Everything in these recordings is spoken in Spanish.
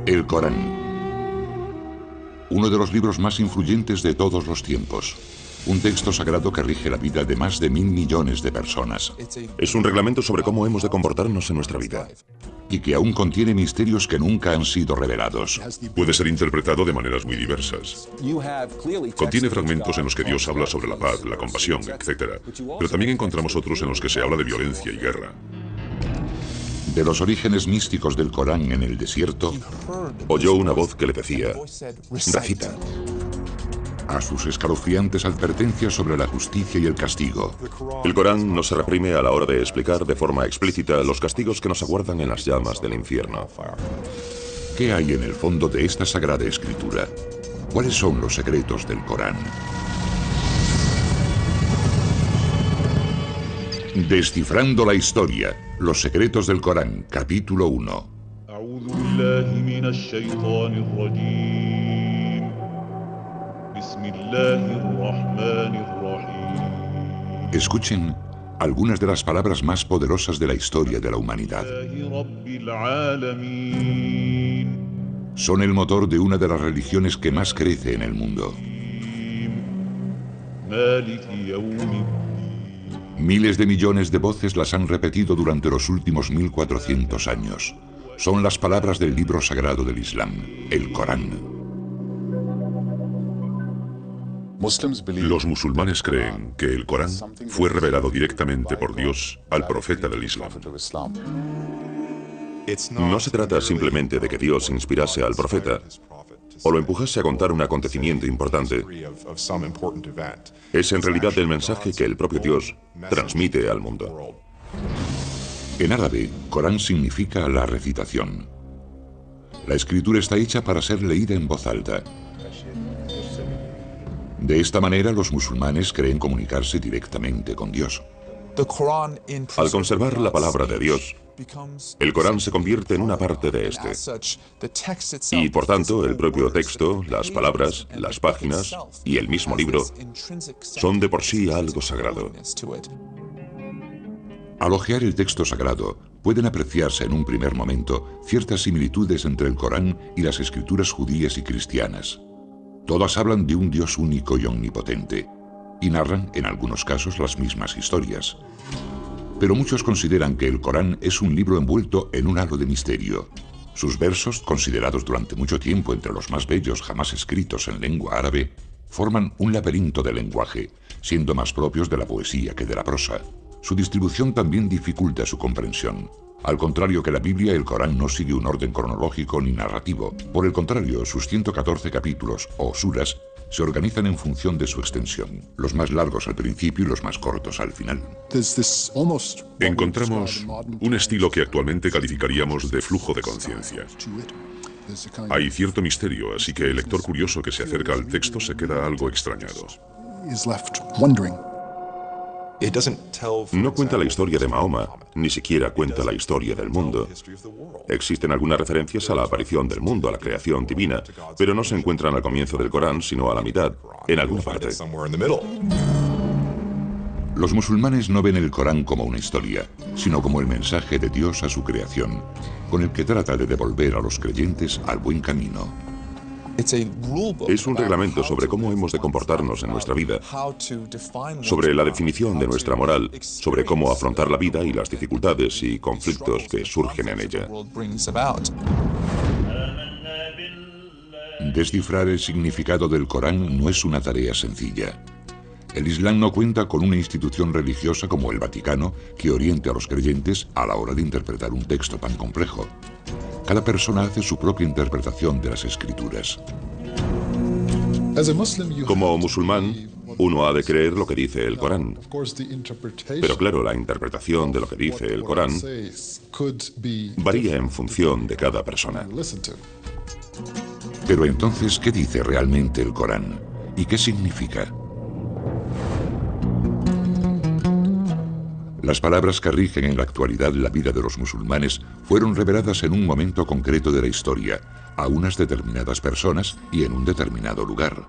El Corán, uno de los libros más influyentes de todos los tiempos. Un texto sagrado que rige la vida de más de 1.000 millones de personas. Es un reglamento sobre cómo hemos de comportarnos en nuestra vida. Y que aún contiene misterios que nunca han sido revelados. Puede ser interpretado de maneras muy diversas. Contiene fragmentos en los que Dios habla sobre la paz, la compasión, etc. Pero también encontramos otros en los que se habla de violencia y guerra. De los orígenes místicos del Corán en el desierto, oyó una voz que le decía: recita. A sus escalofriantes advertencias sobre la justicia y el castigo. El Corán nos reprime a la hora de explicar de forma explícita los castigos que nos aguardan en las llamas del infierno. ¿Qué hay en el fondo de esta sagrada escritura? ¿Cuáles son los secretos del Corán? Descifrando la historia, los secretos del Corán, capítulo 1. Escuchen algunas de las palabras más poderosas de la historia de la humanidad. Son el motor de una de las religiones que más crece en el mundo. Miles de millones de voces las han repetido durante los últimos 1400 años. Son las palabras del libro sagrado del Islam, el Corán. Los musulmanes creen que el Corán fue revelado directamente por Dios al profeta del Islam. No se trata simplemente de que Dios inspirase al profeta o lo empujase a contar un acontecimiento importante. Es en realidad el mensaje que el propio Dios transmite al mundo. En árabe, Corán significa la recitación. La escritura está hecha para ser leída en voz alta. De esta manera, los musulmanes creen comunicarse directamente con Dios. Al conservar la palabra de Dios, el Corán se convierte en una parte de este. Y por tanto, el propio texto, las palabras, las páginas y el mismo libro son de por sí algo sagrado. Al hojear el texto sagrado, pueden apreciarse en un primer momento ciertas similitudes entre el Corán y las escrituras judías y cristianas. Todas hablan de un Dios único y omnipotente, y narran, en algunos casos, las mismas historias. Pero muchos consideran que el Corán es un libro envuelto en un halo de misterio. Sus versos, considerados durante mucho tiempo entre los más bellos jamás escritos en lengua árabe, forman un laberinto de lenguaje, siendo más propios de la poesía que de la prosa. Su distribución también dificulta su comprensión. Al contrario que la Biblia, el Corán no sigue un orden cronológico ni narrativo. Por el contrario, sus 114 capítulos, o suras, se organizan en función de su extensión, los más largos al principio y los más cortos al final. Encontramos un estilo que actualmente calificaríamos de flujo de conciencia. Hay cierto misterio, así que el lector curioso que se acerca al texto se queda algo extrañado. No cuenta la historia de Mahoma, ni siquiera cuenta la historia del mundo. Existen algunas referencias a la aparición del mundo, a la creación divina, pero no se encuentran al comienzo del Corán, sino a la mitad, en alguna parte. Los musulmanes no ven el Corán como una historia, sino como el mensaje de Dios a su creación, con el que trata de devolver a los creyentes al buen camino. Es un reglamento sobre cómo hemos de comportarnos en nuestra vida, sobre la definición de nuestra moral, sobre cómo afrontar la vida y las dificultades y conflictos que surgen en ella. Descifrar el significado del Corán no es una tarea sencilla. El Islam no cuenta con una institución religiosa como el Vaticano que oriente a los creyentes a la hora de interpretar un texto tan complejo. Cada persona hace su propia interpretación de las escrituras. Como musulmán, uno ha de creer lo que dice el Corán. Pero claro, la interpretación de lo que dice el Corán varía en función de cada persona. Pero entonces, ¿qué dice realmente el Corán? ¿Y qué significa? Las palabras que rigen en la actualidad la vida de los musulmanes fueron reveladas en un momento concreto de la historia, a unas determinadas personas y en un determinado lugar.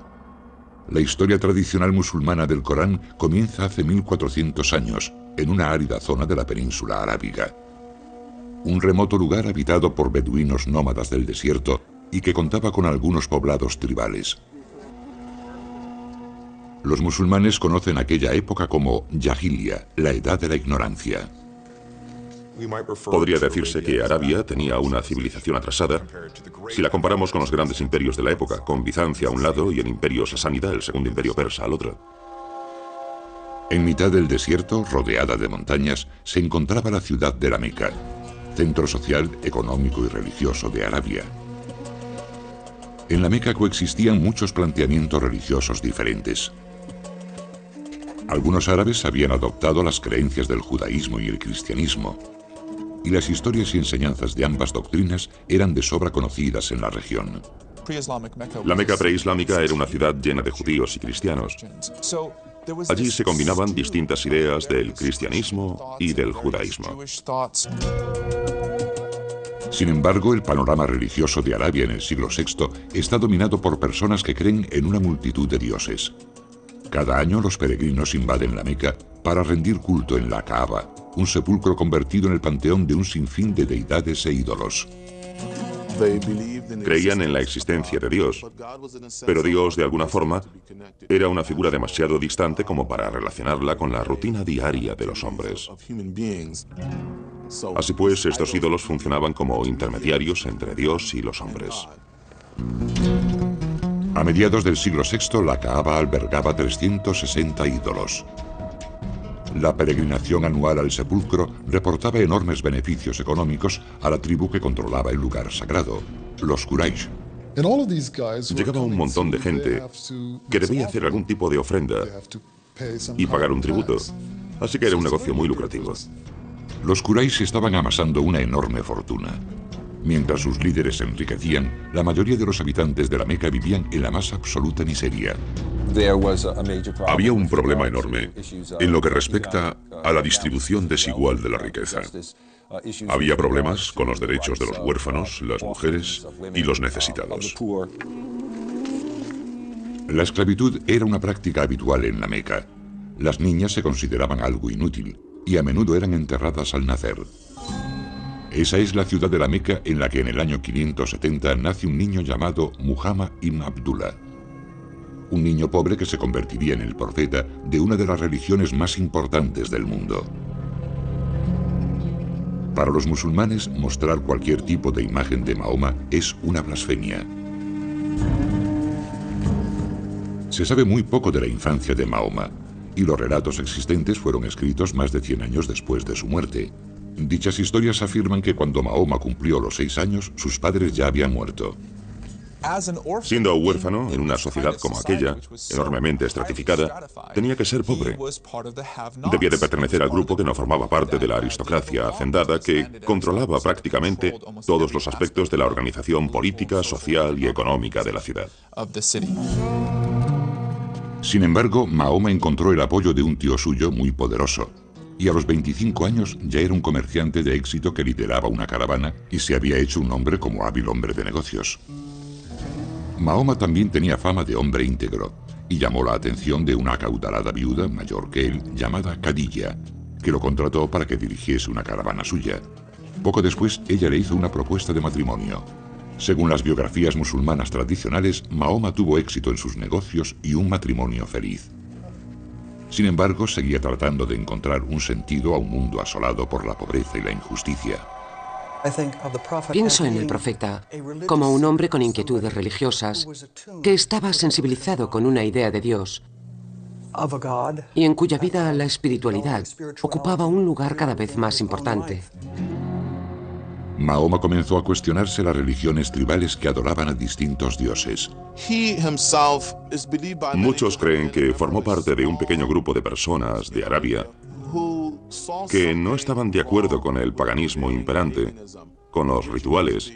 La historia tradicional musulmana del Corán comienza hace 1400 años, en una árida zona de la península arábiga. un remoto lugar habitado por beduinos nómadas del desierto y que contaba con algunos poblados tribales. Los musulmanes conocen aquella época como Jahilia, la edad de la ignorancia. Podría decirse que Arabia tenía una civilización atrasada si la comparamos con los grandes imperios de la época, con Bizancia a un lado y el imperio sasánida, el segundo imperio persa, al otro. En mitad del desierto, rodeada de montañas, se encontraba la ciudad de la Meca, centro social, económico y religioso de Arabia. En la Meca coexistían muchos planteamientos religiosos diferentes. Algunos árabes habían adoptado las creencias del judaísmo y el cristianismo, y las historias y enseñanzas de ambas doctrinas eran de sobra conocidas en la región. La Meca preislámica era una ciudad llena de judíos y cristianos. Allí se combinaban distintas ideas del cristianismo y del judaísmo. Sin embargo, el panorama religioso de Arabia en el siglo VI está dominado por personas que creen en una multitud de dioses. Cada año los peregrinos invaden la Meca para rendir culto en la Kaaba, un sepulcro convertido en el panteón de un sinfín de deidades e ídolos. Creían en la existencia de Dios, pero Dios, de alguna forma, era una figura demasiado distante como para relacionarla con la rutina diaria de los hombres. Así pues, estos ídolos funcionaban como intermediarios entre Dios y los hombres. A mediados del siglo VI, la Kaaba albergaba 360 ídolos. La peregrinación anual al sepulcro reportaba enormes beneficios económicos a la tribu que controlaba el lugar sagrado, los Quraysh. Llegaba un montón de gente que debía hacer algún tipo de ofrenda y pagar un tributo, así que era un negocio muy lucrativo. Los Quraysh estaban amasando una enorme fortuna. Mientras sus líderes se enriquecían, la mayoría de los habitantes de la Meca vivían en la más absoluta miseria. Había un problema enorme en lo que respecta a la distribución desigual de la riqueza. Había problemas con los derechos de los huérfanos, las mujeres y los necesitados. La esclavitud era una práctica habitual en la Meca. Las niñas se consideraban algo inútil y a menudo eran enterradas al nacer. Esa es la ciudad de la Meca en la que en el año 570 nace un niño llamado Muhammad ibn Abdullah. Un niño pobre que se convertiría en el profeta de una de las religiones más importantes del mundo. Para los musulmanes, mostrar cualquier tipo de imagen de Mahoma es una blasfemia. Se sabe muy poco de la infancia de Mahoma, y los relatos existentes fueron escritos más de 100 años después de su muerte. Dichas historias afirman que cuando Mahoma cumplió los 6 años, sus padres ya habían muerto. Siendo huérfano en una sociedad como aquella, enormemente estratificada, tenía que ser pobre. Debía de pertenecer al grupo que no formaba parte de la aristocracia hacendada que controlaba prácticamente todos los aspectos de la organización política, social y económica de la ciudad. Sin embargo, Mahoma encontró el apoyo de un tío suyo muy poderoso, y a los 25 años ya era un comerciante de éxito que lideraba una caravana y se había hecho un nombre como hábil hombre de negocios. Mahoma también tenía fama de hombre íntegro y llamó la atención de una acaudalada viuda mayor que él llamada Khadija, que lo contrató para que dirigiese una caravana suya. Poco después, ella le hizo una propuesta de matrimonio. Según las biografías musulmanas tradicionales, Mahoma tuvo éxito en sus negocios y un matrimonio feliz. Sin embargo, seguía tratando de encontrar un sentido a un mundo asolado por la pobreza y la injusticia. Pienso en el profeta como un hombre con inquietudes religiosas que estaba sensibilizado con una idea de Dios y en cuya vida la espiritualidad ocupaba un lugar cada vez más importante. Mahoma comenzó a cuestionarse las religiones tribales que adoraban a distintos dioses. Muchos creen que formó parte de un pequeño grupo de personas de Arabia que no estaban de acuerdo con el paganismo imperante, con los rituales,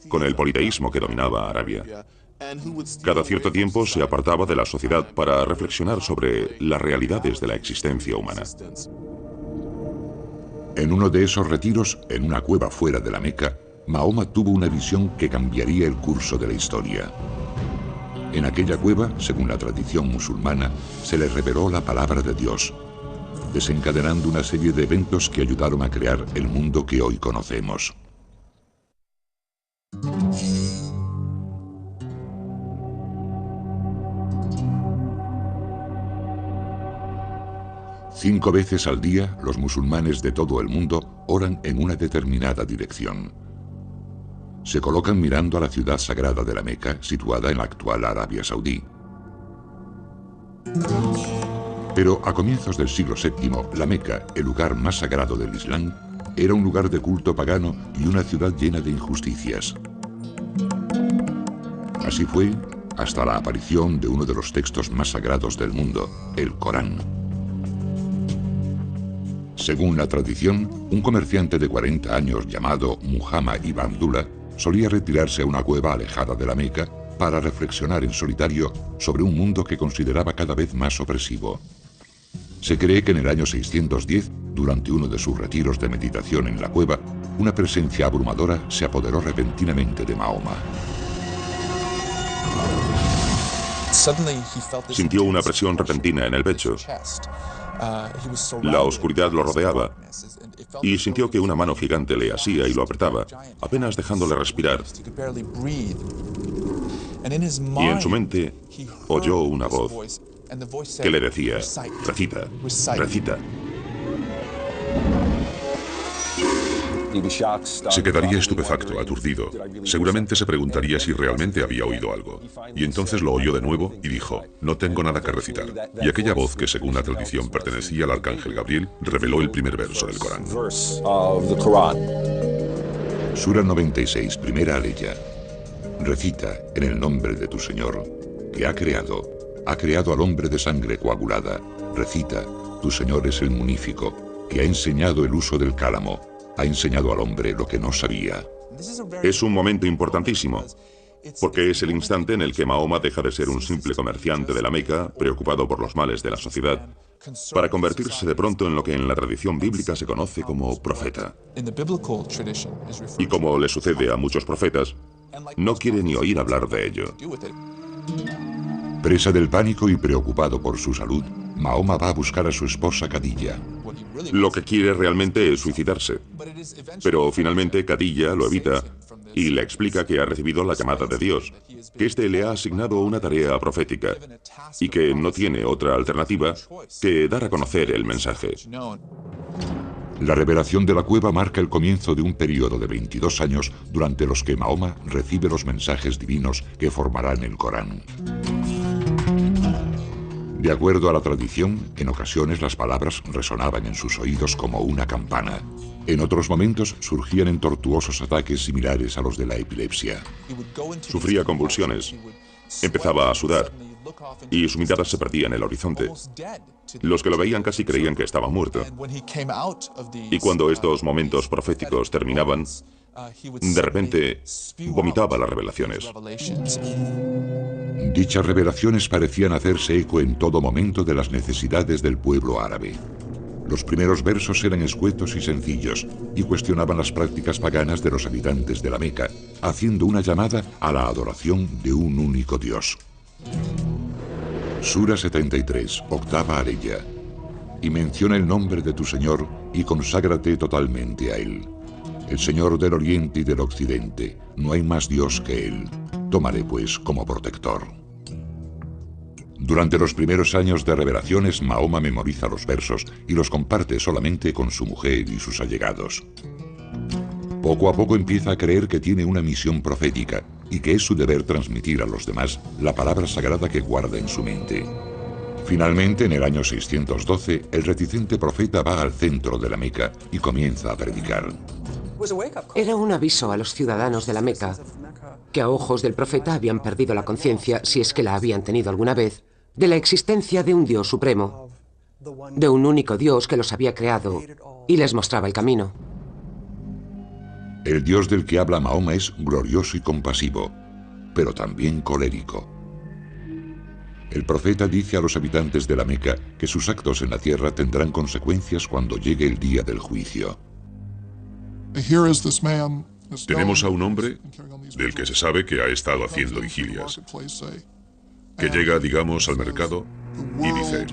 con el politeísmo que dominaba Arabia. Cada cierto tiempo se apartaba de la sociedad para reflexionar sobre las realidades de la existencia humana. En uno de esos retiros, en una cueva fuera de la Meca, Mahoma tuvo una visión que cambiaría el curso de la historia. En aquella cueva, según la tradición musulmana, se le reveló la palabra de Dios. desencadenando una serie de eventos que ayudaron a crear el mundo que hoy conocemos. Cinco veces al día, los musulmanes de todo el mundo oran en una determinada dirección. Se colocan mirando a la ciudad sagrada de la Meca, situada en la actual Arabia Saudí. Pero a comienzos del siglo VII, la Meca, el lugar más sagrado del Islam, era un lugar de culto pagano y una ciudad llena de injusticias. Así fue hasta la aparición de uno de los textos más sagrados del mundo, el Corán. Según la tradición, un comerciante de 40 años llamado Muhammad ibn Abdullah solía retirarse a una cueva alejada de la Meca para reflexionar en solitario sobre un mundo que consideraba cada vez más opresivo. Se cree que en el año 610, durante uno de sus retiros de meditación en la cueva, una presencia abrumadora se apoderó repentinamente de Mahoma. Sintió una presión repentina en el pecho. La oscuridad lo rodeaba y sintió que una mano gigante le asía y lo apretaba, apenas dejándole respirar. Y en su mente oyó una voz que le decía: recita, recita. Se quedaría estupefacto, aturdido. Seguramente se preguntaría si realmente había oído algo. Y entonces lo oyó de nuevo y dijo: no tengo nada que recitar. Y aquella voz, que según la tradición pertenecía al arcángel Gabriel, reveló el primer verso del Corán. Sura 96, primera aleya. Recita en el nombre de tu Señor, que ha creado al hombre de sangre coagulada. Recita, tu Señor es el munífico, que ha enseñado el uso del cálamo. Ha enseñado al hombre lo que no sabía. Es un momento importantísimo, porque es el instante en el que Mahoma deja de ser un simple comerciante de la Meca, preocupado por los males de la sociedad, para convertirse de pronto en lo que en la tradición bíblica se conoce como profeta. Y como le sucede a muchos profetas, no quiere ni oír hablar de ello. Presa del pánico y preocupado por su salud, Mahoma va a buscar a su esposa Khadija. Lo que quiere realmente es suicidarse. Pero finalmente Khadija lo evita y le explica que ha recibido la llamada de Dios, que éste le ha asignado una tarea profética y que no tiene otra alternativa que dar a conocer el mensaje. La revelación de la cueva marca el comienzo de un periodo de 22 años durante los que Mahoma recibe los mensajes divinos que formarán el Corán. De acuerdo a la tradición, en ocasiones las palabras resonaban en sus oídos como una campana. En otros momentos surgían en tortuosos ataques similares a los de la epilepsia. Sufría convulsiones, empezaba a sudar y su mirada se perdía en el horizonte. Los que lo veían casi creían que estaba muerto. Y cuando estos momentos proféticos terminaban, de repente vomitaba las revelaciones. Dichas revelaciones parecían hacerse eco en todo momento de las necesidades del pueblo árabe. Los primeros versos eran escuetos y sencillos y cuestionaban las prácticas paganas de los habitantes de la Meca, haciendo una llamada a la adoración de un único Dios. Sura 73, octava aleya. Y menciona el nombre de tu Señor y conságrate totalmente a Él. El Señor del Oriente y del Occidente, no hay más Dios que Él. Tómale pues como protector. Durante los primeros años de revelaciones, Mahoma memoriza los versos y los comparte solamente con su mujer y sus allegados. Poco a poco empieza a creer que tiene una misión profética y que es su deber transmitir a los demás la palabra sagrada que guarda en su mente. Finalmente, en el año 612, el reticente profeta va al centro de la Meca y comienza a predicar. Era un aviso a los ciudadanos de la Meca, que a ojos del profeta habían perdido la conciencia, si es que la habían tenido alguna vez, de la existencia de un Dios supremo, de un único Dios que los había creado y les mostraba el camino. El Dios del que habla Mahoma es glorioso y compasivo, pero también colérico. El profeta dice a los habitantes de la Meca que sus actos en la tierra tendrán consecuencias cuando llegue el día del juicio. Tenemos a un hombre del que se sabe que ha estado haciendo vigilias, que llega, digamos, al mercado y dice: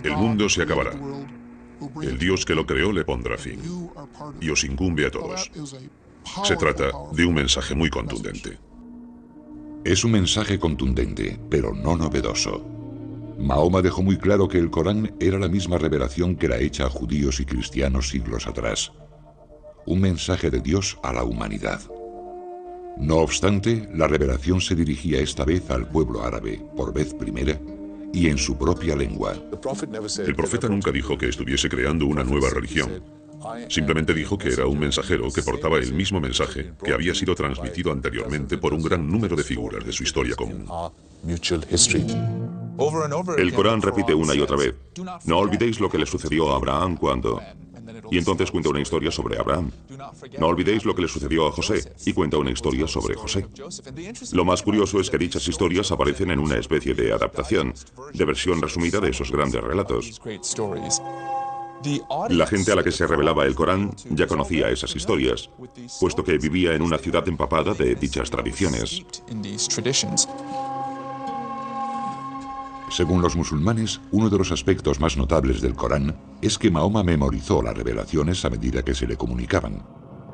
El mundo se acabará. El Dios que lo creó le pondrá fin. Y os incumbe a todos. Se trata de un mensaje muy contundente. Es un mensaje contundente, pero no novedoso. Mahoma dejó muy claro que el Corán era la misma revelación que la hecha a judíos y cristianos siglos atrás. Un mensaje de Dios a la humanidad. No obstante, la revelación se dirigía esta vez al pueblo árabe, por vez primera, y en su propia lengua. El profeta nunca dijo que estuviese creando una nueva religión. Simplemente dijo que era un mensajero que portaba el mismo mensaje que había sido transmitido anteriormente por un gran número de figuras de su historia común. El Corán repite una y otra vez: no olvidéis lo que le sucedió a Abraham cuando... Y entonces cuenta una historia sobre Abraham. No olvidéis lo que le sucedió a José, y cuenta una historia sobre José. Lo más curioso es que dichas historias aparecen en una especie de adaptación, de versión resumida de esos grandes relatos. La gente a la que se revelaba el Corán ya conocía esas historias, puesto que vivía en una ciudad empapada de dichas tradiciones. Según los musulmanes, uno de los aspectos más notables del Corán es que Mahoma memorizó las revelaciones a medida que se le comunicaban,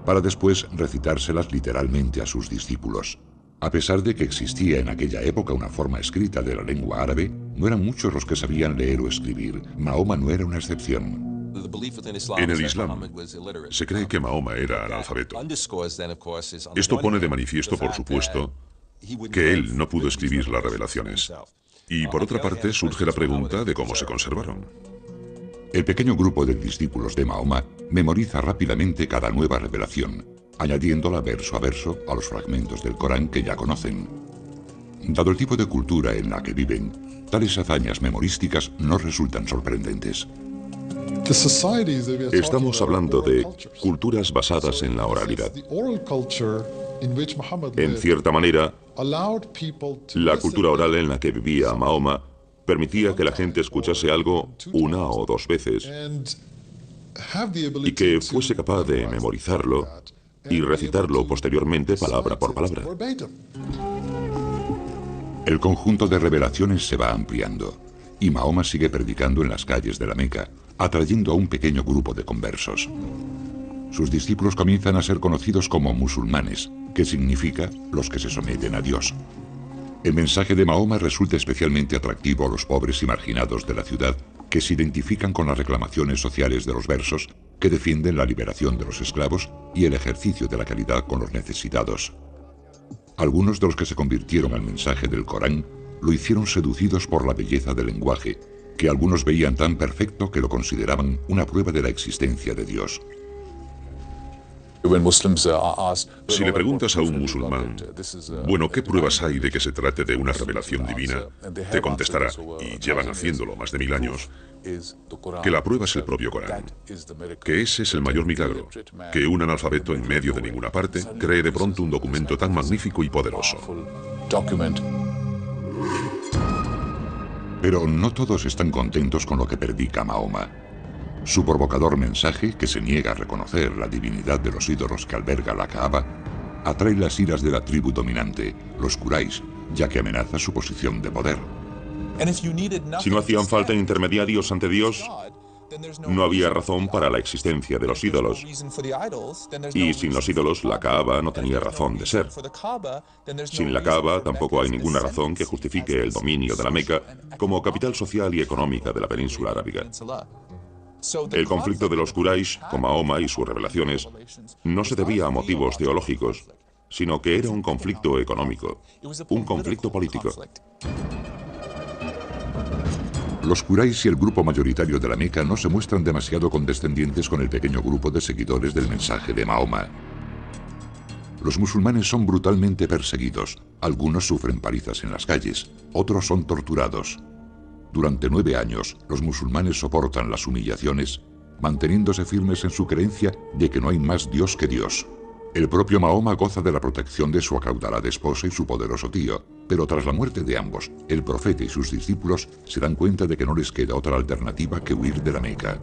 para después recitárselas literalmente a sus discípulos. A pesar de que existía en aquella época una forma escrita de la lengua árabe, no eran muchos los que sabían leer o escribir. Mahoma no era una excepción. En el Islam, se cree que Mahoma era analfabeto. Esto pone de manifiesto, por supuesto, que él no pudo escribir las revelaciones. Y por otra parte, surge la pregunta de cómo se conservaron. El pequeño grupo de discípulos de Mahoma memoriza rápidamente cada nueva revelación, añadiéndola verso a verso a los fragmentos del Corán que ya conocen. Dado el tipo de cultura en la que viven, tales hazañas memorísticas no resultan sorprendentes. Estamos hablando de culturas basadas en la oralidad. En cierta manera, la cultura oral en la que vivía Mahoma permitía que la gente escuchase algo una o dos veces y que fuese capaz de memorizarlo y recitarlo posteriormente palabra por palabra. El conjunto de revelaciones se va ampliando y Mahoma sigue predicando en las calles de la Meca, atrayendo a un pequeño grupo de conversos. Sus discípulos comienzan a ser conocidos como musulmanes, que significa los que se someten a Dios. El mensaje de Mahoma resulta especialmente atractivo a los pobres y marginados de la ciudad, que se identifican con las reclamaciones sociales de los versos, que defienden la liberación de los esclavos y el ejercicio de la caridad con los necesitados. Algunos de los que se convirtieron al mensaje del Corán lo hicieron seducidos por la belleza del lenguaje, que algunos veían tan perfecto que lo consideraban una prueba de la existencia de Dios. Si le preguntas a un musulmán, bueno, ¿qué pruebas hay de que se trate de una revelación divina?, te contestará, y llevan haciéndolo más de 1000 años, que la prueba es el propio Corán, que ese es el mayor milagro, que un analfabeto en medio de ninguna parte cree de pronto un documento tan magnífico y poderoso. Pero no todos están contentos con lo que predica Mahoma. Su provocador mensaje, que se niega a reconocer la divinidad de los ídolos que alberga la Kaaba, atrae las iras de la tribu dominante, los Quraysh, ya que amenaza su posición de poder. Si no hacían falta intermediarios ante Dios, no había razón para la existencia de los ídolos. Y sin los ídolos, la Kaaba no tenía razón de ser. Sin la Kaaba, tampoco hay ninguna razón que justifique el dominio de la Meca como capital social y económica de la península arábiga. El conflicto de los Quraysh con Mahoma y sus revelaciones no se debía a motivos teológicos, sino que era un conflicto económico, un conflicto político. Los Quraysh y el grupo mayoritario de la Meca no se muestran demasiado condescendientes con el pequeño grupo de seguidores del mensaje de Mahoma. Los musulmanes son brutalmente perseguidos, algunos sufren palizas en las calles, otros son torturados. Durante 9 años, los musulmanes soportan las humillaciones, manteniéndose firmes en su creencia de que no hay más Dios que Dios. El propio Mahoma goza de la protección de su acaudalada esposa y su poderoso tío, pero tras la muerte de ambos, el profeta y sus discípulos se dan cuenta de que no les queda otra alternativa que huir de la Meca.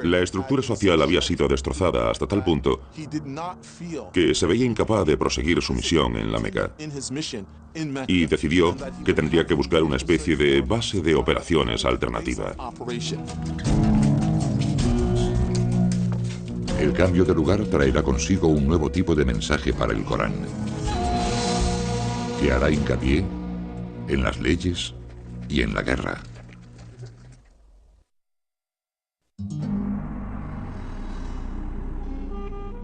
La estructura social había sido destrozada hasta tal punto que se veía incapaz de proseguir su misión en la Meca y decidió que tendría que buscar una especie de base de operaciones alternativa. El cambio de lugar traerá consigo un nuevo tipo de mensaje para el Corán, que hará hincapié en las leyes y en la guerra.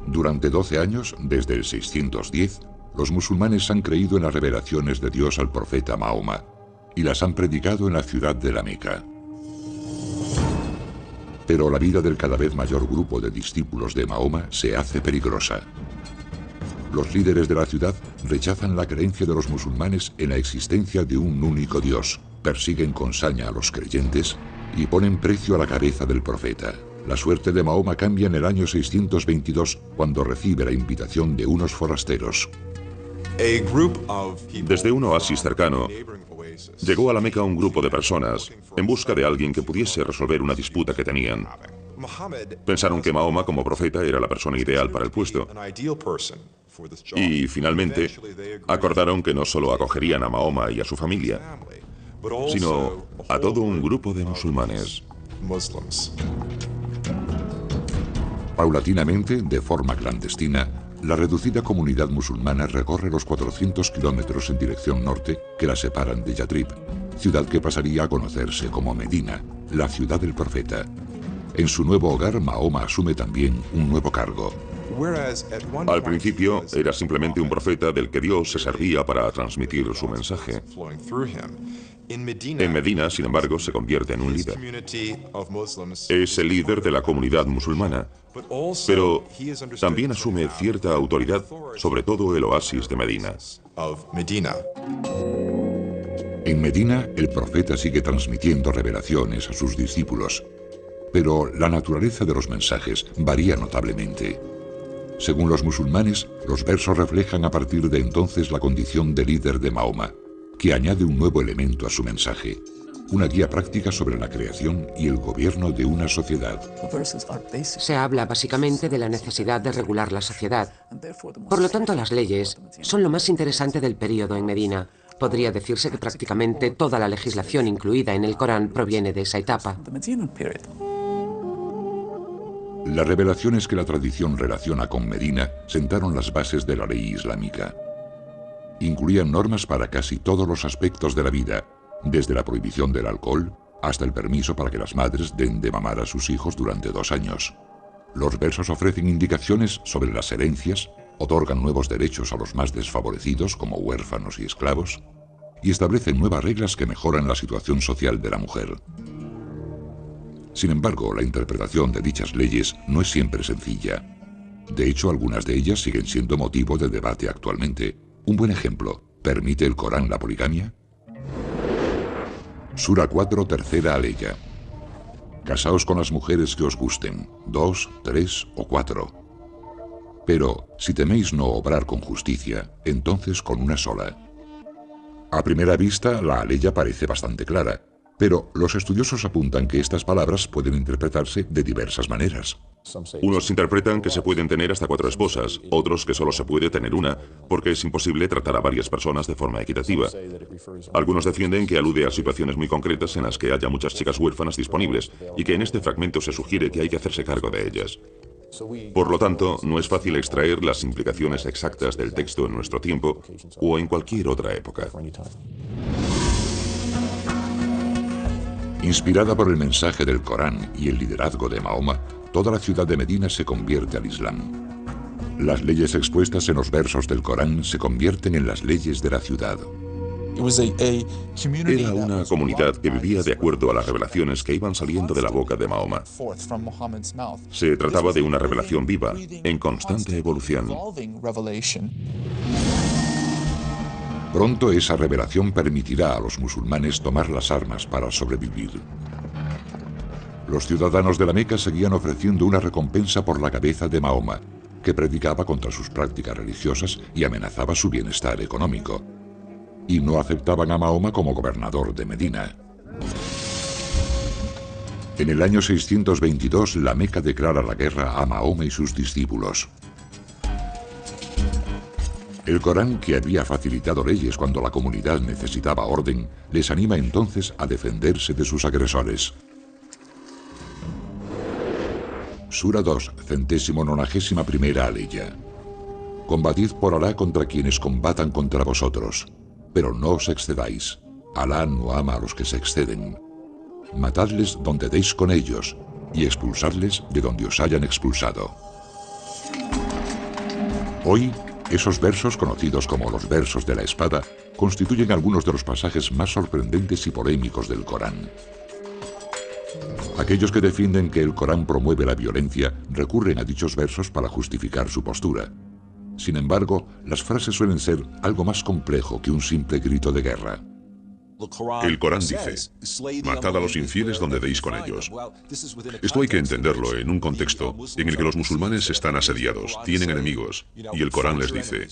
Durante 12 años, desde el 610, los musulmanes han creído en las revelaciones de Dios al profeta Mahoma y las han predicado en la ciudad de la Meca. Pero la vida del cada vez mayor grupo de discípulos de Mahoma se hace peligrosa. Los líderes de la ciudad rechazan la creencia de los musulmanes en la existencia de un único Dios, persiguen con saña a los creyentes y ponen precio a la cabeza del profeta. La suerte de Mahoma cambia en el año 622, cuando recibe la invitación de unos forasteros. Desde un oasis cercano, llegó a la Meca un grupo de personas en busca de alguien que pudiese resolver una disputa que tenían. Pensaron que Mahoma como profeta era la persona ideal para el puesto. Y finalmente acordaron que no solo acogerían a Mahoma y a su familia, sino a todo un grupo de musulmanes. Paulatinamente, de forma clandestina, la reducida comunidad musulmana recorre los 400 kilómetros en dirección norte que la separan de Yatrib, ciudad que pasaría a conocerse como Medina, la ciudad del profeta. En su nuevo hogar, Mahoma asume también un nuevo cargo. Al principio era simplemente un profeta del que Dios se servía para transmitir su mensaje. En Medina, sin embargo, se convierte en un líder. Es el líder de la comunidad musulmana, pero también asume cierta autoridad sobre todo el oasis de Medina. En Medina, el profeta sigue transmitiendo revelaciones a sus discípulos, pero la naturaleza de los mensajes varía notablemente. Según los musulmanes, los versos reflejan a partir de entonces la condición de líder de Mahoma, que añade un nuevo elemento a su mensaje, una guía práctica sobre la creación y el gobierno de una sociedad. Se habla básicamente de la necesidad de regular la sociedad. Por lo tanto, las leyes son lo más interesante del período en Medina. Podría decirse que prácticamente toda la legislación incluida en el Corán proviene de esa etapa. Las revelaciones que la tradición relaciona con Medina sentaron las bases de la ley islámica. Incluían normas para casi todos los aspectos de la vida, desde la prohibición del alcohol hasta el permiso para que las madres den de mamar a sus hijos durante 2 años. Los versos ofrecen indicaciones sobre las herencias, otorgan nuevos derechos a los más desfavorecidos como huérfanos y esclavos, y establecen nuevas reglas que mejoran la situación social de la mujer. Sin embargo, la interpretación de dichas leyes no es siempre sencilla. De hecho, algunas de ellas siguen siendo motivo de debate actualmente. Un buen ejemplo, ¿permite el Corán la poligamia? Sura 4, tercera aleya. Casaos con las mujeres que os gusten, 2, 3 o 4. Pero, si teméis no obrar con justicia, entonces con una sola. A primera vista, la aleya parece bastante clara, pero los estudiosos apuntan que estas palabras pueden interpretarse de diversas maneras. Unos interpretan que se pueden tener hasta 4 esposas, otros que solo se puede tener una, porque es imposible tratar a varias personas de forma equitativa. Algunos defienden que alude a situaciones muy concretas en las que haya muchas chicas huérfanas disponibles, y que en este fragmento se sugiere que hay que hacerse cargo de ellas. Por lo tanto, no es fácil extraer las implicaciones exactas del texto en nuestro tiempo o en cualquier otra época. Inspirada por el mensaje del Corán y el liderazgo de Mahoma, toda la ciudad de Medina se convierte al Islam. Las leyes expuestas en los versos del Corán se convierten en las leyes de la ciudad. Era una comunidad que vivía de acuerdo a las revelaciones que iban saliendo de la boca de Mahoma. Se trataba de una revelación viva, en constante evolución. Pronto esa revelación permitirá a los musulmanes tomar las armas para sobrevivir. Los ciudadanos de la Meca seguían ofreciendo una recompensa por la cabeza de Mahoma, que predicaba contra sus prácticas religiosas y amenazaba su bienestar económico. Y no aceptaban a Mahoma como gobernador de Medina. En el año 622, la Meca declara la guerra a Mahoma y sus discípulos. El Corán, que había facilitado leyes cuando la comunidad necesitaba orden, les anima entonces a defenderse de sus agresores. Sura 2, 191ª aleya. Combatid por Alá contra quienes combatan contra vosotros, pero no os excedáis. Alá no ama a los que se exceden. Matadles donde deis con ellos, y expulsadles de donde os hayan expulsado. Hoy, esos versos, conocidos como los versos de la espada, constituyen algunos de los pasajes más sorprendentes y polémicos del Corán. Aquellos que defienden que el Corán promueve la violencia recurren a dichos versos para justificar su postura. Sin embargo, las frases suelen ser algo más complejo que un simple grito de guerra. El Corán dice, matad a los infieles donde deis con ellos. Esto hay que entenderlo en un contexto en el que los musulmanes están asediados, tienen enemigos, y el Corán les dice,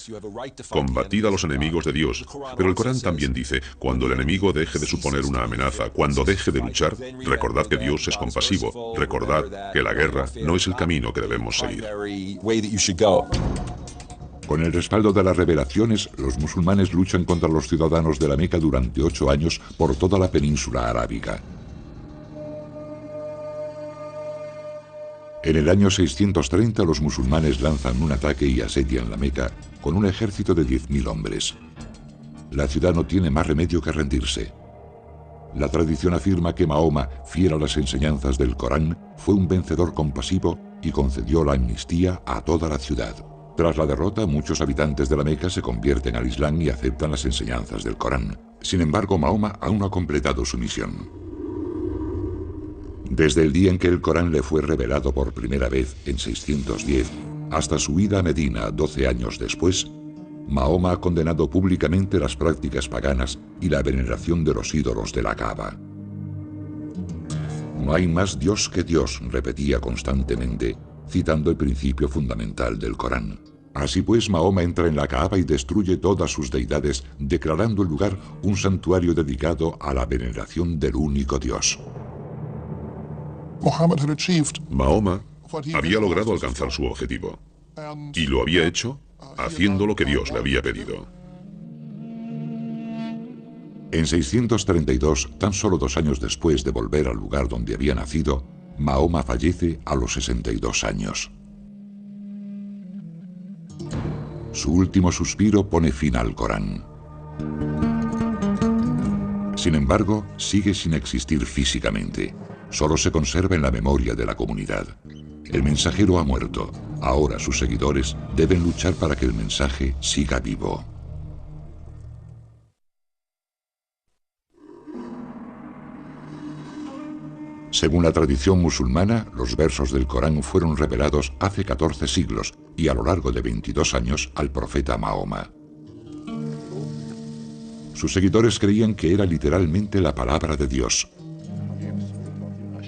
combatid a los enemigos de Dios. Pero el Corán también dice, cuando el enemigo deje de suponer una amenaza, cuando deje de luchar, recordad que Dios es compasivo, recordad que la guerra no es el camino que debemos seguir. Con el respaldo de las revelaciones, los musulmanes luchan contra los ciudadanos de la Meca durante 8 años por toda la península arábiga. En el año 630 los musulmanes lanzan un ataque y asedian la Meca con un ejército de 10.000 hombres. La ciudad no tiene más remedio que rendirse. La tradición afirma que Mahoma, fiel a las enseñanzas del Corán, fue un vencedor compasivo y concedió la amnistía a toda la ciudad. Tras la derrota, muchos habitantes de la Meca se convierten al Islam y aceptan las enseñanzas del Corán. Sin embargo, Mahoma aún no ha completado su misión. Desde el día en que el Corán le fue revelado por primera vez, en 610, hasta su ida a Medina 12 años después, Mahoma ha condenado públicamente las prácticas paganas y la veneración de los ídolos de la Kaaba. No hay más Dios que Dios, repetía constantemente, citando el principio fundamental del Corán. Así pues, Mahoma entra en la Kaaba y destruye todas sus deidades, declarando el lugar un santuario dedicado a la veneración del único Dios. Mahoma había logrado alcanzar su objetivo, y lo había hecho haciendo lo que Dios le había pedido. En 632, tan solo 2 años después de volver al lugar donde había nacido, Mahoma fallece a los 62 años. Su último suspiro pone fin al Corán. Sin embargo, sigue sin existir físicamente. Solo se conserva en la memoria de la comunidad. El mensajero ha muerto. Ahora sus seguidores deben luchar para que el mensaje siga vivo. Según la tradición musulmana, los versos del Corán fueron revelados hace 14 siglos y a lo largo de 22 años al profeta Mahoma. Sus seguidores creían que era literalmente la palabra de Dios.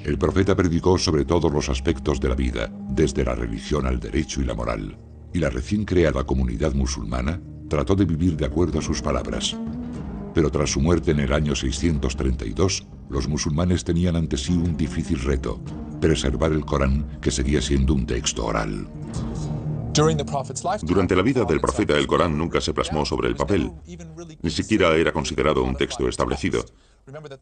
El profeta predicó sobre todos los aspectos de la vida, desde la religión al derecho y la moral, y la recién creada comunidad musulmana trató de vivir de acuerdo a sus palabras. Pero tras su muerte en el año 632, los musulmanes tenían ante sí un difícil reto: preservar el Corán, que seguía siendo un texto oral. Durante la vida del profeta, el Corán nunca se plasmó sobre el papel. Ni siquiera era considerado un texto establecido.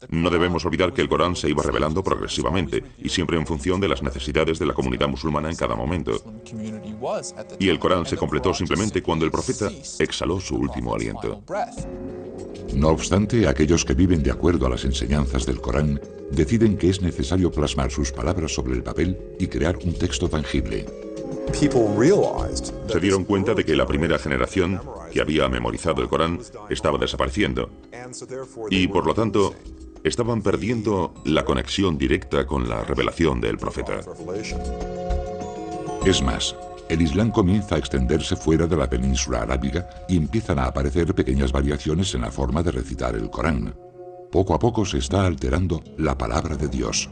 No debemos olvidar que el Corán se iba revelando progresivamente y siempre en función de las necesidades de la comunidad musulmana en cada momento. Y el Corán se completó simplemente cuando el profeta exhaló su último aliento. No obstante, aquellos que viven de acuerdo a las enseñanzas del Corán deciden que es necesario plasmar sus palabras sobre el papel y crear un texto tangible. Se dieron cuenta de que la primera generación que había memorizado el Corán estaba desapareciendo y, por lo tanto, estaban perdiendo la conexión directa con la revelación del profeta. Es más, el Islam comienza a extenderse fuera de la península arábiga y empiezan a aparecer pequeñas variaciones en la forma de recitar el Corán. Poco a poco se está alterando la palabra de Dios.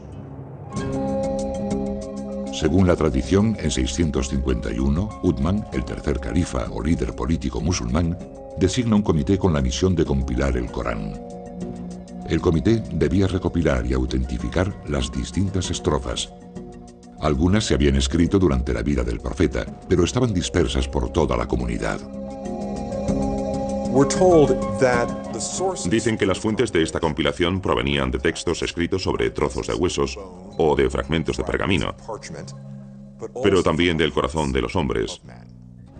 Según la tradición, en 651, Uthman, el tercer califa o líder político musulmán, designa un comité con la misión de compilar el Corán. El comité debía recopilar y autentificar las distintas estrofas. Algunas se habían escrito durante la vida del profeta, pero estaban dispersas por toda la comunidad. Dicen que las fuentes de esta compilación provenían de textos escritos sobre trozos de huesos o de fragmentos de pergamino, pero también del corazón de los hombres,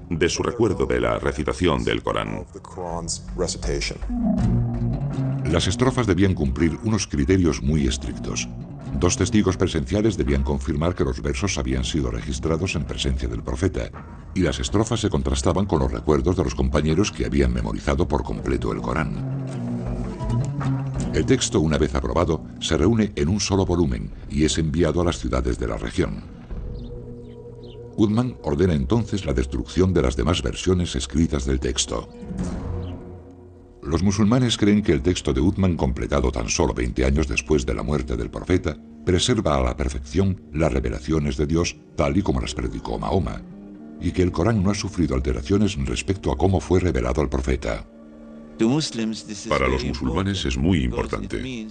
de su recuerdo de la recitación del Corán. Las estrofas debían cumplir unos criterios muy estrictos. 2 testigos presenciales debían confirmar que los versos habían sido registrados en presencia del profeta, y las estrofas se contrastaban con los recuerdos de los compañeros que habían memorizado por completo el Corán. El texto, una vez aprobado, se reúne en un solo volumen y es enviado a las ciudades de la región. Uthman ordena entonces la destrucción de las demás versiones escritas del texto. Los musulmanes creen que el texto de Uthman, completado tan solo 20 años después de la muerte del profeta, preserva a la perfección las revelaciones de Dios tal y como las predicó Mahoma, y que el Corán no ha sufrido alteraciones respecto a cómo fue revelado al profeta. Para los musulmanes es muy importante,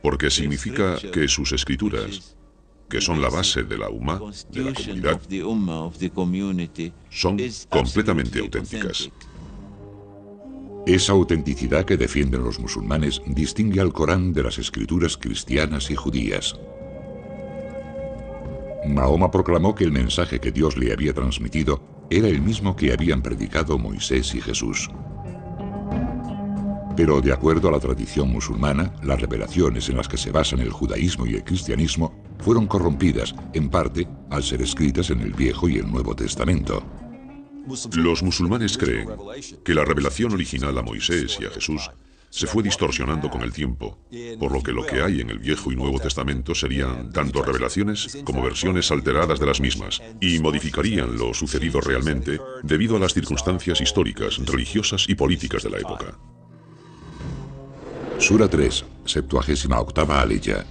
porque significa que sus escrituras, que son la base de la Ummah, de la comunidad, son completamente auténticas. Esa autenticidad que defienden los musulmanes distingue al Corán de las escrituras cristianas y judías. Mahoma proclamó que el mensaje que Dios le había transmitido era el mismo que habían predicado Moisés y Jesús. Pero de acuerdo a la tradición musulmana, las revelaciones en las que se basan el judaísmo y el cristianismo fueron corrompidas, en parte, al ser escritas en el Viejo y el Nuevo Testamento. Los musulmanes creen que la revelación original a Moisés y a Jesús se fue distorsionando con el tiempo, por lo que hay en el Viejo y Nuevo Testamento serían tanto revelaciones como versiones alteradas de las mismas, y modificarían lo sucedido realmente debido a las circunstancias históricas, religiosas y políticas de la época. Sura 3, 78ª aleya.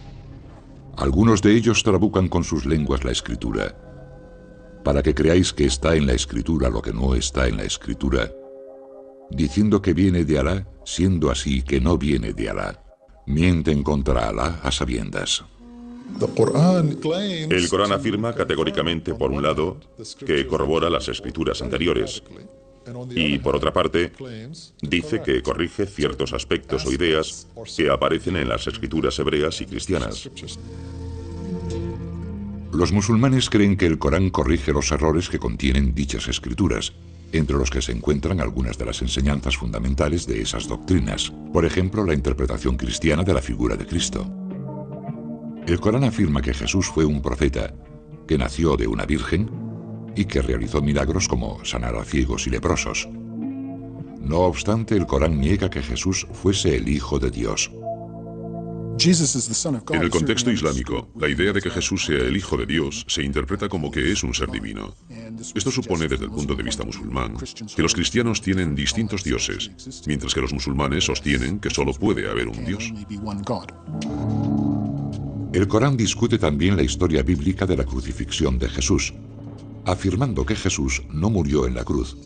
Algunos de ellos trabucan con sus lenguas la escritura, para que creáis que está en la escritura lo que no está en la escritura, diciendo que viene de Alá, siendo así que no viene de Alá. Mienten contra Alá a sabiendas. El Corán afirma categóricamente, por un lado, que corrobora las escrituras anteriores, y por otra parte, dice que corrige ciertos aspectos o ideas que aparecen en las escrituras hebreas y cristianas. Los musulmanes creen que el Corán corrige los errores que contienen dichas escrituras, entre los que se encuentran algunas de las enseñanzas fundamentales de esas doctrinas, por ejemplo, la interpretación cristiana de la figura de Cristo. El Corán afirma que Jesús fue un profeta, que nació de una virgen y que realizó milagros como sanar a ciegos y leprosos. No obstante, el Corán niega que Jesús fuese el Hijo de Dios. En el contexto islámico, la idea de que Jesús sea el Hijo de Dios se interpreta como que es un ser divino. Esto supone, desde el punto de vista musulmán, que los cristianos tienen distintos dioses, mientras que los musulmanes sostienen que solo puede haber un Dios. El Corán discute también la historia bíblica de la crucifixión de Jesús, afirmando que Jesús no murió en la cruz,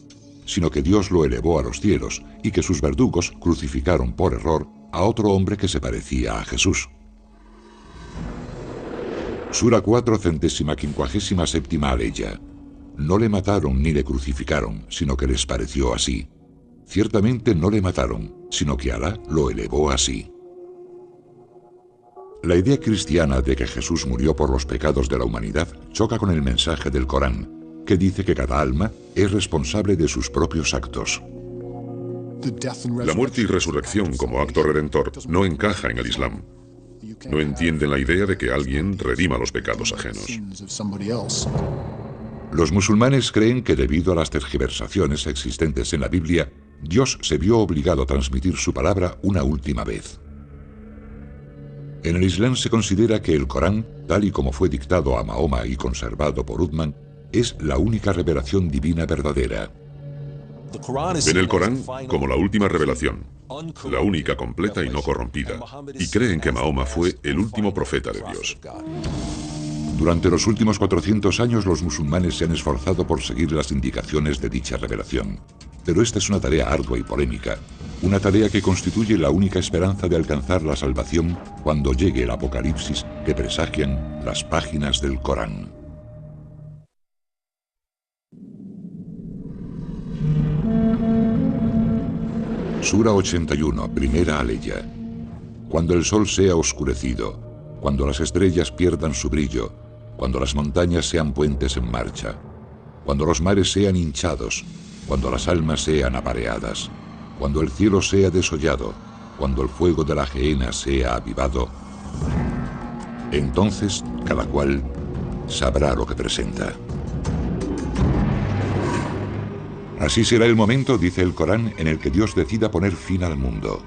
sino que Dios lo elevó a los cielos y que sus verdugos crucificaron por error a otro hombre que se parecía a Jesús. Sura 4, 157ª aleya. No le mataron ni le crucificaron, sino que les pareció así. Ciertamente no le mataron, sino que Alá lo elevó así. La idea cristiana de que Jesús murió por los pecados de la humanidad choca con el mensaje del Corán, que dice que cada alma es responsable de sus propios actos. La muerte y resurrección como acto redentor no encaja en el Islam. No entienden la idea de que alguien redima los pecados ajenos. Los musulmanes creen que debido a las tergiversaciones existentes en la Biblia, Dios se vio obligado a transmitir su palabra una última vez. En el Islam se considera que el Corán, tal y como fue dictado a Mahoma y conservado por Uthman, es la única revelación divina verdadera. Ven el Corán como la última revelación, la única completa y no corrompida, y creen que Mahoma fue el último profeta de Dios. Durante los últimos 400 años los musulmanes se han esforzado por seguir las indicaciones de dicha revelación. Pero esta es una tarea ardua y polémica, una tarea que constituye la única esperanza de alcanzar la salvación cuando llegue el apocalipsis que presagian las páginas del Corán. Sura 81, primera aleya. Cuando el sol sea oscurecido, cuando las estrellas pierdan su brillo, cuando las montañas sean puentes en marcha, cuando los mares sean hinchados, cuando las almas sean apareadas, cuando el cielo sea desollado, cuando el fuego de la gehenna sea avivado, entonces cada cual sabrá lo que presenta. Así será el momento, dice el Corán, en el que Dios decida poner fin al mundo.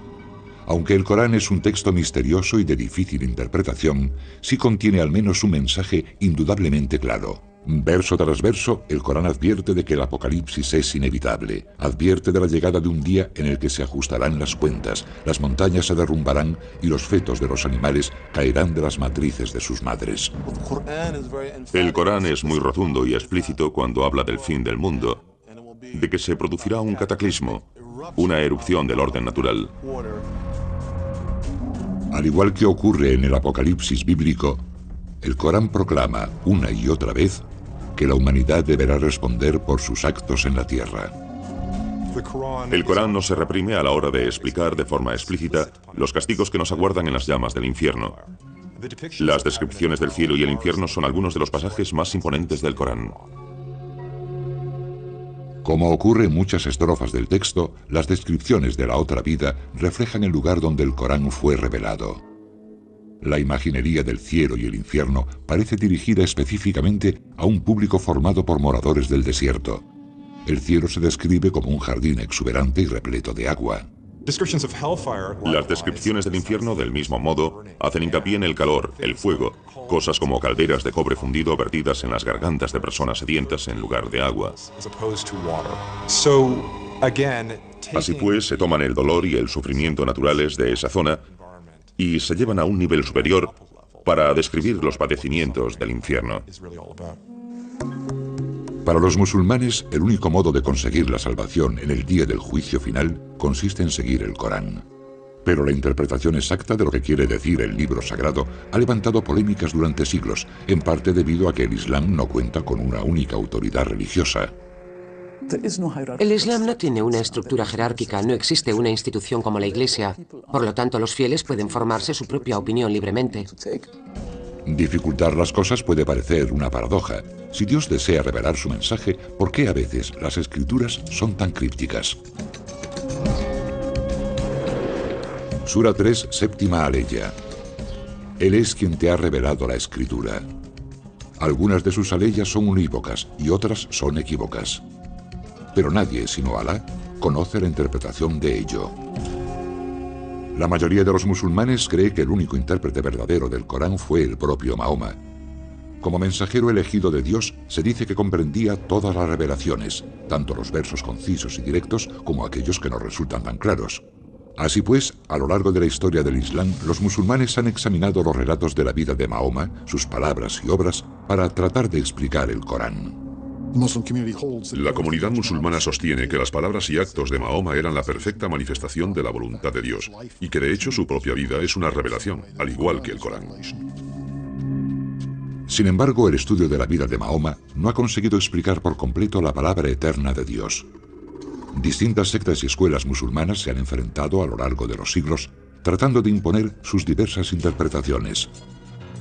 Aunque el Corán es un texto misterioso y de difícil interpretación, sí contiene al menos un mensaje indudablemente claro. Verso tras verso, el Corán advierte de que el apocalipsis es inevitable. Advierte de la llegada de un día en el que se ajustarán las cuentas, las montañas se derrumbarán y los fetos de los animales caerán de las matrices de sus madres. El Corán es muy rotundo y explícito cuando habla del fin del mundo, de que se producirá un cataclismo, una erupción del orden natural. Al igual que ocurre en el Apocalipsis bíblico, el Corán proclama una y otra vez que la humanidad deberá responder por sus actos en la tierra. El Corán no se reprime a la hora de explicar de forma explícita los castigos que nos aguardan en las llamas del infierno. Las descripciones del cielo y el infierno son algunos de los pasajes más imponentes del Corán. Como ocurre en muchas estrofas del texto, las descripciones de la otra vida reflejan el lugar donde el Corán fue revelado. La imaginería del cielo y el infierno parece dirigida específicamente a un público formado por moradores del desierto. El cielo se describe como un jardín exuberante y repleto de agua. Las descripciones del infierno, del mismo modo, hacen hincapié en el calor, el fuego, cosas como calderas de cobre fundido vertidas en las gargantas de personas sedientas en lugar de agua. Así pues, se toman el dolor y el sufrimiento naturales de esa zona y se llevan a un nivel superior para describir los padecimientos del infierno. Para los musulmanes, el único modo de conseguir la salvación en el día del juicio final consiste en seguir el Corán. Pero la interpretación exacta de lo que quiere decir el libro sagrado ha levantado polémicas durante siglos, en parte debido a que el Islam no cuenta con una única autoridad religiosa. El Islam no tiene una estructura jerárquica, no existe una institución como la Iglesia. Por lo tanto, los fieles pueden formarse su propia opinión libremente. Dificultar las cosas puede parecer una paradoja. Si Dios desea revelar su mensaje, ¿por qué a veces las escrituras son tan crípticas? Sura 3, séptima aleya. Él es quien te ha revelado la escritura. Algunas de sus aleyas son unívocas y otras son equívocas. Pero nadie, sino Alá, conoce la interpretación de ello. La mayoría de los musulmanes cree que el único intérprete verdadero del Corán fue el propio Mahoma. Como mensajero elegido de Dios, se dice que comprendía todas las revelaciones, tanto los versos concisos y directos como aquellos que no resultan tan claros. Así pues, a lo largo de la historia del Islam, los musulmanes han examinado los relatos de la vida de Mahoma, sus palabras y obras, para tratar de explicar el Corán. La comunidad musulmana sostiene que las palabras y actos de Mahoma eran la perfecta manifestación de la voluntad de Dios, y que de hecho su propia vida es una revelación, al igual que el Corán. Sin embargo, el estudio de la vida de Mahoma no ha conseguido explicar por completo la palabra eterna de Dios. Distintas sectas y escuelas musulmanas se han enfrentado a lo largo de los siglos, tratando de imponer sus diversas interpretaciones.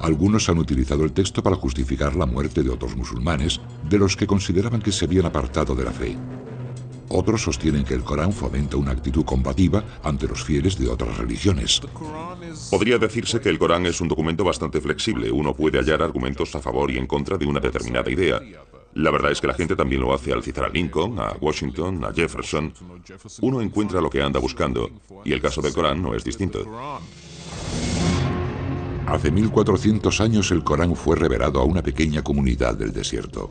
Algunos han utilizado el texto para justificar la muerte de otros musulmanes, de los que consideraban que se habían apartado de la fe. Otros sostienen que el Corán fomenta una actitud combativa ante los fieles de otras religiones. Podría decirse que el Corán es un documento bastante flexible. Uno puede hallar argumentos a favor y en contra de una determinada idea. La verdad es que la gente también lo hace al citar a Lincoln, a Washington, a Jefferson. Uno encuentra lo que anda buscando, y el caso del Corán no es distinto. Hace 1400 años el Corán fue revelado a una pequeña comunidad del desierto.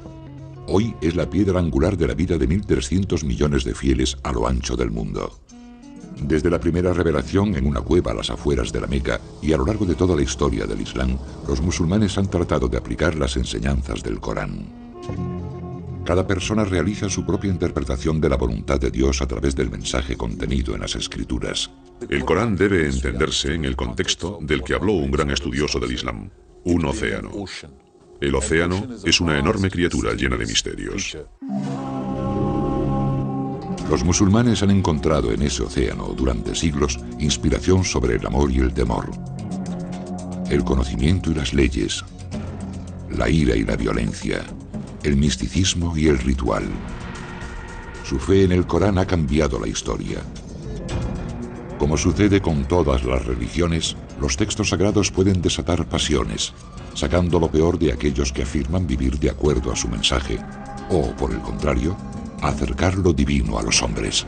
Hoy es la piedra angular de la vida de 1.300 millones de fieles a lo ancho del mundo. Desde la primera revelación en una cueva a las afueras de la Meca y a lo largo de toda la historia del Islam, los musulmanes han tratado de aplicar las enseñanzas del Corán. Cada persona realiza su propia interpretación de la voluntad de Dios a través del mensaje contenido en las Escrituras. El Corán debe entenderse en el contexto del que habló un gran estudioso del Islam, un océano. El océano es una enorme criatura llena de misterios. Los musulmanes han encontrado en ese océano, durante siglos, inspiración sobre el amor y el temor, el conocimiento y las leyes, la ira y la violencia, el misticismo y el ritual. Su fe en el Corán ha cambiado la historia. Como sucede con todas las religiones, los textos sagrados pueden desatar pasiones, sacando lo peor de aquellos que afirman vivir de acuerdo a su mensaje, o, por el contrario, acercar lo divino a los hombres.